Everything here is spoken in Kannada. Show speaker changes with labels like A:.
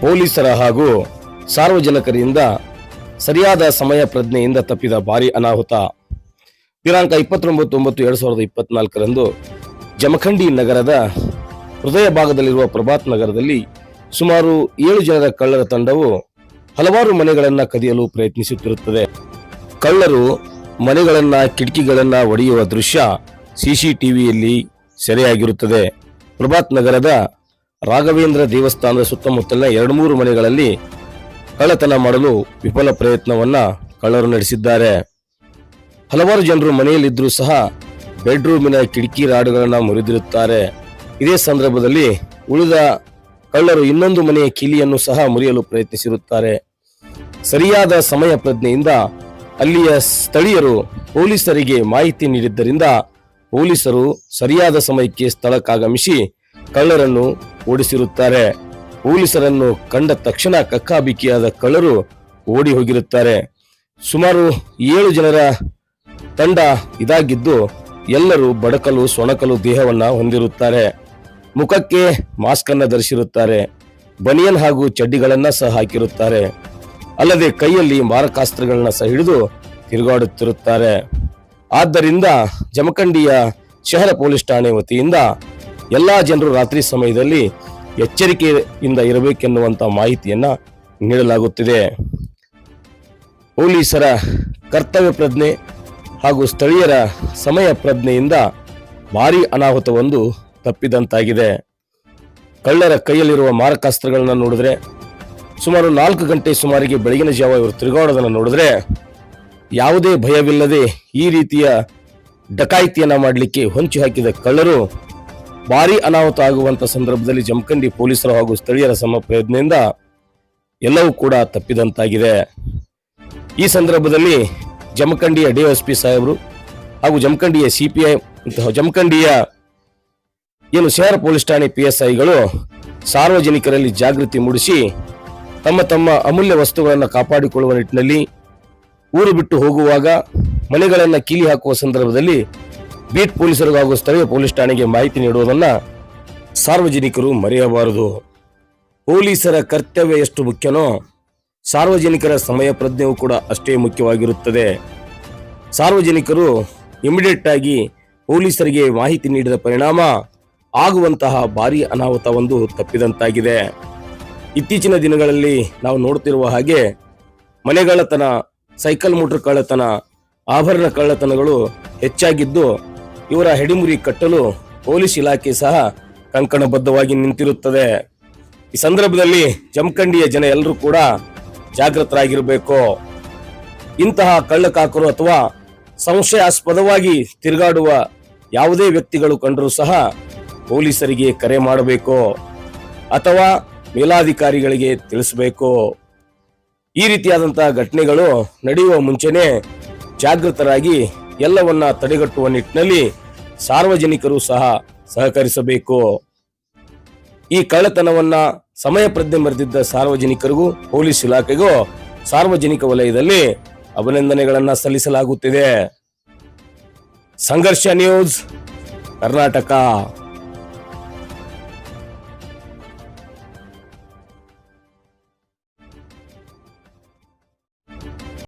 A: ಪೊಲೀಸರ ಹಾಗೂ ಸಾರ್ವಜನಿಕರಿಂದ ಸರಿಯಾದ ಸಮಯ ಪ್ರಜ್ಞೆಯಿಂದ ತಪ್ಪಿದ ಭಾರೀ ಅನಾಹುತ. ದಿನಾಂಕ 29/9/2024ರಂದು ಜಮಖಂಡಿ ನಗರದ ಹೃದಯ ಭಾಗದಲ್ಲಿರುವ ಪ್ರಭಾತ್ ನಗರದಲ್ಲಿ ಸುಮಾರು 7 ಜನರ ಕಳ್ಳರ ತಂಡವು ಹಲವಾರು ಮನೆಗಳನ್ನು ಕದಿಯಲು ಪ್ರಯತ್ನಿಸುತ್ತಿರುತ್ತದೆ. ಕಳ್ಳರು ಮನೆಗಳನ್ನ ಕಿಟಕಿಗಳನ್ನ ಒಡೆಯುವ ದೃಶ್ಯ ಸಿಸಿಟಿವಿಯಲ್ಲಿ ಸೆರೆಯಾಗಿರುತ್ತದೆ. ಪ್ರಭಾತ್ ನಗರದ ರಾಘವೇಂದ್ರ ದೇವಸ್ಥಾನದ ಸುತ್ತಮುತ್ತಲಿನ 2-3 ಮನೆಗಳಲ್ಲಿ ಕಳ್ಳತನ ಮಾಡಲು ವಿಫಲ ಪ್ರಯತ್ನವನ್ನ ಕಳ್ಳರು ನಡೆಸಿದ್ದಾರೆ. ಹಲವಾರು ಜನರು ಮನೆಯಲ್ಲಿದ್ದರೂ ಸಹ ಬೆಡ್ರೂಮಿನ ಕಿಟಕಿ ರಾಡುಗಳನ್ನು ಮುರಿದಿರುತ್ತಾರೆ. ಇದೇ ಸಂದರ್ಭದಲ್ಲಿ ಉಳಿದ ಕಳ್ಳರು ಇನ್ನೊಂದು ಮನೆಯ ಕೀಲಿಯನ್ನು ಸಹ ಮುರಿಯಲು ಪ್ರಯತ್ನಿಸಿರುತ್ತಾರೆ. ಸರಿಯಾದ ಸಮಯ ಪ್ರಜ್ಞೆಯಿಂದ ಅಲ್ಲಿಯ ಸ್ಥಳೀಯರು ಪೊಲೀಸರಿಗೆ ಮಾಹಿತಿ ನೀಡಿದ್ದರಿಂದ ಪೊಲೀಸರು ಸರಿಯಾದ ಸಮಯಕ್ಕೆ ಸ್ಥಳಕ್ಕಾಗಮಿಸಿ ಕಳ್ಳರನ್ನು ಓಡಿಸಿರುತ್ತಾರೆ. ಪೊಲೀಸರನ್ನು ಕಂಡ ತಕ್ಷಣ ಕಕ್ಕಾಬಿಕ್ಕಿಯಾದ ಕಳ್ಳರು ಓಡಿ ಹೋಗಿರುತ್ತಾರೆ. ಸುಮಾರು 7 ಜನರ ತಂಡ ಇದಾಗಿದ್ದು ಎಲ್ಲರೂ ಬಡಕಲು ಸೊಣಕಲು ದೇಹವನ್ನ ಹೊಂದಿರುತ್ತಾರೆ. ಮುಖಕ್ಕೆ ಮಾಸ್ಕ್ ಅನ್ನ ಧರಿಸಿರುತ್ತಾರೆ. ಬನಿಯನ್ ಹಾಗೂ ಚಡ್ಡಿಗಳನ್ನ ಸಹ ಹಾಕಿರುತ್ತಾರೆ. ಅಲ್ಲದೆ ಕೈಯಲ್ಲಿ ಮಾರಕಾಸ್ತ್ರಗಳನ್ನ ಸಹ ಹಿಡಿದು ತಿರುಗಾಡುತ್ತಿರುತ್ತಾರೆ. ಆದ್ದರಿಂದ ಜಮಖಂಡಿಯ ಶಹರ ಪೊಲೀಸ್ ಠಾಣೆ ವತಿಯಿಂದ ಎಲ್ಲಾ ಜನರು ರಾತ್ರಿ ಸಮಯದಲ್ಲಿ ಎಚ್ಚರಿಕೆಯಿಂದ ಇರಬೇಕೆನ್ನುವಂತ ಮಾಹಿತಿಯನ್ನ ನೀಡಲಾಗುತ್ತಿದೆ. ಪೊಲೀಸರ ಕರ್ತವ್ಯ ಪ್ರಜ್ಞೆ ಹಾಗೂ ಸ್ಥಳೀಯರ ಸಮಯ ಪ್ರಜ್ಞೆಯಿಂದ ಭಾರೀ ಅನಾಹುತವೊಂದು ತಪ್ಪಿದಂತಾಗಿದೆ. ಕಳ್ಳರ ಕೈಯಲ್ಲಿರುವ ಮಾರಕಾಸ್ತ್ರಗಳನ್ನ ನೋಡಿದ್ರೆ ಸುಮಾರು 4 ಗಂಟೆ ಸುಮಾರಿಗೆ ಬೆಳಗಿನ ಜಾವ ಇವರು ತಿರುಗಾಡೋದನ್ನು ನೋಡಿದ್ರೆ ಯಾವುದೇ ಭಯವಿಲ್ಲದೆ ಈ ರೀತಿಯ ಡಕಾಯಿತಿಯನ್ನ ಮಾಡಲಿಕ್ಕೆ ಹೊಂಚು ಹಾಕಿದ ಕಳ್ಳರು ಭಾರೀ ಅನಾಹುತ ಆಗುವಂತ ಸಂದರ್ಭದಲ್ಲಿ ಜಮಖಂಡಿ ಪೊಲೀಸರು ಹಾಗೂ ಸ್ಥಳೀಯರ ಸಮ ಪ್ರಯತ್ನದಿಂದ ಎಲ್ಲವೂ ಕೂಡ ತಪ್ಪಿದಂತಾಗಿದೆ. ಈ ಸಂದರ್ಭದಲ್ಲಿ ಜಮಖಂಡಿಯ ಡಿಎಸ್ಪಿ ಸಾಹೇಬರು ಹಾಗೂ ಜಮಖಂಡಿಯ ಸಿಪಿಐ ಜಮಖಂಡಿಯ ಶಹರ ಪೊಲೀಸ್ ಠಾಣೆ PSIಗಳು ಸಾರ್ವಜನಿಕರಲ್ಲಿ ಜಾಗೃತಿ ಮೂಡಿಸಿ ತಮ್ಮ ತಮ್ಮ ಅಮೂಲ್ಯ ವಸ್ತುಗಳನ್ನು ಕಾಪಾಡಿಕೊಳ್ಳುವ ನಿಟ್ಟಿನಲ್ಲಿ ಊರು ಬಿಟ್ಟು ಹೋಗುವಾಗ ಮನೆಗಳನ್ನು ಕೀಲಿ ಹಾಕುವ ಸಂದರ್ಭದಲ್ಲಿ ಬೀಟ್ ಪೊಲೀಸರು ಹಾಗೂ ಸ್ಥಳೀಯ ಪೊಲೀಸ್ ಠಾಣೆಗೆ ಮಾಹಿತಿ ನೀಡುವುದನ್ನ ಸಾರ್ವಜನಿಕರು ಮರೆಯಬಾರದು. ಪೊಲೀಸರ ಕರ್ತವ್ಯ ಎಷ್ಟು ಮುಖ್ಯನೋ ಸಾರ್ವಜನಿಕರ ಸಮಯ ಪ್ರಜ್ಞೆಯೂ ಕೂಡ ಅಷ್ಟೇ ಮುಖ್ಯವಾಗಿರುತ್ತದೆ. ಸಾರ್ವಜನಿಕರು ಇಮಿಡಿಯೇಟ್ ಆಗಿ ಪೊಲೀಸರಿಗೆ ಮಾಹಿತಿ ನೀಡಿದ ಪರಿಣಾಮ ಆಗುವಂತಹ ಭಾರೀ ಅನಾಹುತ ಒಂದು ತಪ್ಪಿದಂತಾಗಿದೆ. ಇತ್ತೀಚಿನ ದಿನಗಳಲ್ಲಿ ನಾವು ನೋಡ್ತಿರುವ ಹಾಗೆ ಮನೆಗಳ್ಳತನ, ಸೈಕಲ್ ಮೋಟರ್ ಕಳ್ಳತನ, ಆಭರಣ ಕಳ್ಳತನಗಳು ಹೆಚ್ಚಾಗಿದ್ದು ಇವರ ಹೆಡಿಮುರಿ ಕಟ್ಟಲು ಪೊಲೀಸ್ ಇಲಾಖೆ ಸಹ ಕಂಕಣಬದ್ಧವಾಗಿ ನಿಂತಿರುತ್ತದೆ. ಈ ಸಂದರ್ಭದಲ್ಲಿ ಜಮಖಂಡಿಯ ಜನ ಎಲ್ಲರೂ ಕೂಡ ಜಾಗೃತರಾಗಿರಬೇಕು. ಇಂತಹ ಕಳ್ಳಕಾಕರು ಅಥವಾ ಸಂಶಯಾಸ್ಪದವಾಗಿ ತಿರುಗಾಡುವ ಯಾವುದೇ ವ್ಯಕ್ತಿಗಳು ಕಂಡರೂ ಸಹ ಪೊಲೀಸರಿಗೆ ಕರೆ ಮಾಡಬೇಕು ಅಥವಾ ಮೇಲಾಧಿಕಾರಿಗಳಿಗೆ ತಿಳಿಸಬೇಕು. ಈ ರೀತಿಯಾದಂತಹ ಘಟನೆಗಳು ನಡೆಯುವ ಮುಂಚೆನೆ ಜಾಗೃತರಾಗಿ ಎಲ್ಲವನ್ನ ತಡೆಗಟ್ಟುವ ನಿಟ್ಟಿನಲ್ಲಿ ಸಾರ್ವಜನಿಕರು ಸಹ ಸಹಕರಿಸಬೇಕು. ಈ ಕಳ್ಳತನವನ್ನ ಸಮಯ ಪ್ರಜ್ಞೆ ಮೆರೆದಿದ್ದ ಸಾರ್ವಜನಿಕರಿಗೂ ಪೊಲೀಸ್ ಇಲಾಖೆಗೂ ಸಾರ್ವಜನಿಕ ವಲಯದಲ್ಲಿ ಅಭಿನಂದನೆಗಳನ್ನ ಸಲ್ಲಿಸಲಾಗುತ್ತಿದೆ. ಸಂಘರ್ಷ ನ್ಯೂಸ್, ಕರ್ನಾಟಕ.